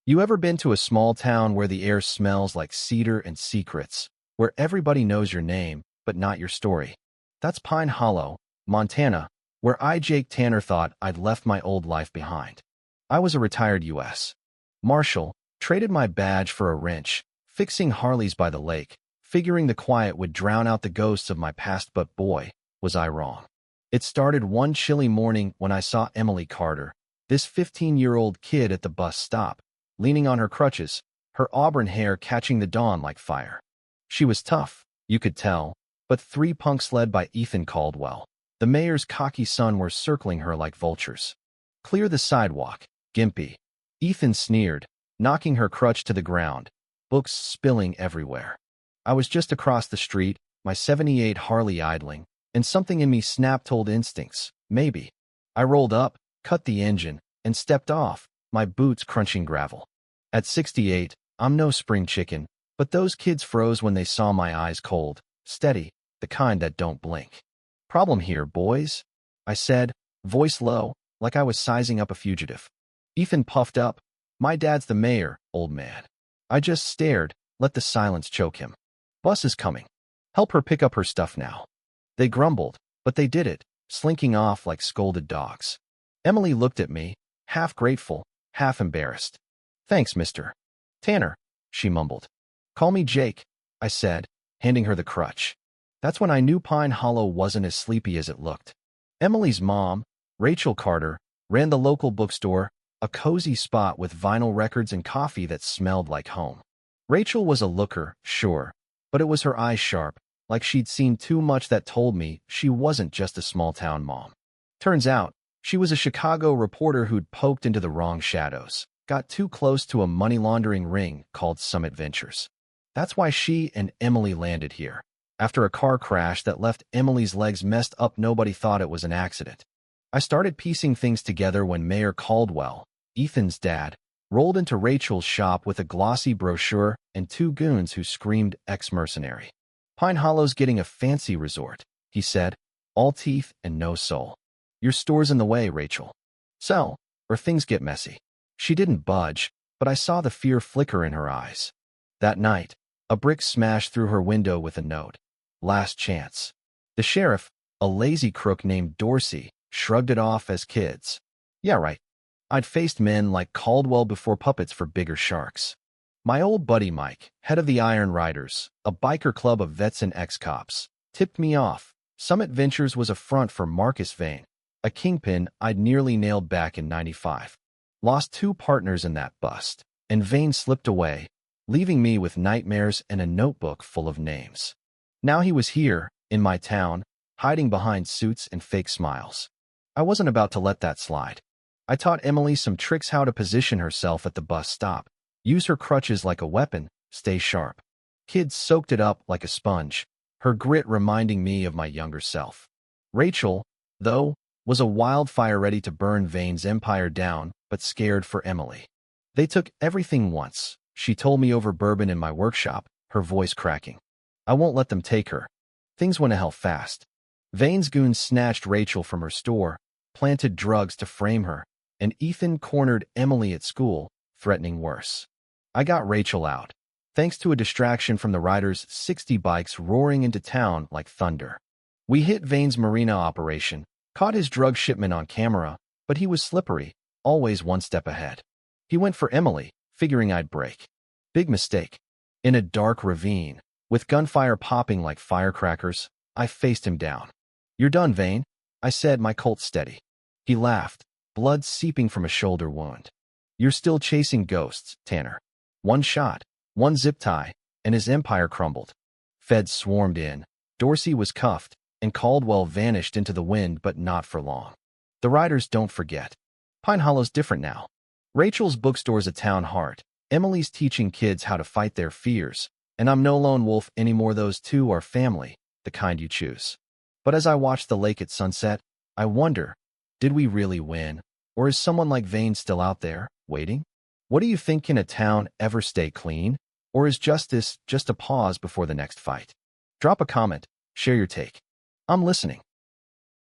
You ever been to a small town where the air smells like cedar and secrets, where everybody knows your name, but not your story? That's Pine Hollow, Montana, where Jake Tanner, thought I'd left my old life behind. I was a retired U.S. Marshal, traded my badge for a wrench, fixing Harleys by the lake, figuring the quiet would drown out the ghosts of my past, but boy, was I wrong. It started one chilly morning when I saw Emily Carter, this 15-year-old kid at the bus stop, leaning on her crutches, her auburn hair catching the dawn like fire. She was tough, you could tell, but three punks led by Ethan Caldwell, the mayor's cocky son, were circling her like vultures. "Clear the sidewalk, Gimpy," Ethan sneered, knocking her crutch to the ground, books spilling everywhere. I was just across the street, my '78 Harley idling, and something in me snapped old instincts, maybe. I rolled up, cut the engine, and stepped off, my boots crunching gravel. At 68, I'm no spring chicken, but those kids froze when they saw my eyes cold, steady, the kind that don't blink. "Problem here, boys," I said, voice low, like I was sizing up a fugitive. Ethan puffed up. "My dad's the mayor, old man." I just stared, let the silence choke him. "Bus is coming. Help her pick up her stuff now." They grumbled, but they did it, slinking off like scolded dogs. Emily looked at me, half grateful, half embarrassed. "Thanks, Mr. Tanner," she mumbled. "Call me Jake," I said, handing her the crutch. That's when I knew Pine Hollow wasn't as sleepy as it looked. Emily's mom, Rachel Carter, ran the local bookstore, a cozy spot with vinyl records and coffee that smelled like home. Rachel was a looker, sure, but it was her eyes sharp, like she'd seen too much, that told me she wasn't just a small-town mom. Turns out, she was a Chicago reporter who'd poked into the wrong shadows, got too close to a money-laundering ring called Summit Ventures. That's why she and Emily landed here. After a car crash that left Emily's legs messed up, nobody thought it was an accident. I started piecing things together when Mayor Caldwell, Ethan's dad, rolled into Rachel's shop with a glossy brochure and two goons who screamed ex-mercenary. "Pine Hollow's getting a fancy resort," he said, "all teeth and no soul. Your store's in the way, Rachel. Sell, or things get messy." She didn't budge, but I saw the fear flicker in her eyes. That night, a brick smashed through her window with a note. "Last chance." The sheriff, a lazy crook named Dorsey, shrugged it off as kids. Yeah, right. I'd faced men like Caldwell before, puppets for bigger sharks. My old buddy Mike, head of the Iron Riders, a biker club of vets and ex-cops, tipped me off. Summit Ventures was a front for Marcus Vane, a kingpin I'd nearly nailed back in '95. Lost two partners in that bust, and Vane slipped away, leaving me with nightmares and a notebook full of names. Now he was here, in my town, hiding behind suits and fake smiles. I wasn't about to let that slide. I taught Emily some tricks: how to position herself at the bus stop, use her crutches like a weapon, stay sharp. Kids soaked it up like a sponge, her grit reminding me of my younger self. Rachel, though, was a wildfire ready to burn Vane's empire down, but scared for Emily. "They took everything once," she told me over bourbon in my workshop, her voice cracking. "I won't let them take her." Things went to hell fast. Vane's goons snatched Rachel from her store, planted drugs to frame her, and Ethan cornered Emily at school, threatening worse. I got Rachel out, thanks to a distraction from the riders' 60 bikes roaring into town like thunder. We hit Vane's marina operation, caught his drug shipment on camera, but he was slippery, always one step ahead. He went for Emily, figuring I'd break. Big mistake. In a dark ravine, with gunfire popping like firecrackers, I faced him down. "You're done, Vane," I said, my Colt steady. He laughed, blood seeping from a shoulder wound. "You're still chasing ghosts, Tanner." One shot, one zip tie, and his empire crumbled. Feds swarmed in, Dorsey was cuffed, and Caldwell vanished into the wind, but not for long. The riders don't forget. Pine Hollow's different now. Rachel's bookstore's a town heart, Emily's teaching kids how to fight their fears, and I'm no lone wolf anymore. Those two are family, the kind you choose. But as I watch the lake at sunset, I wonder, did we really win? Or is someone like Vane still out there, waiting? What do you think? Can a town ever stay clean? Or is justice just a pause before the next fight? Drop a comment, share your take. I'm listening.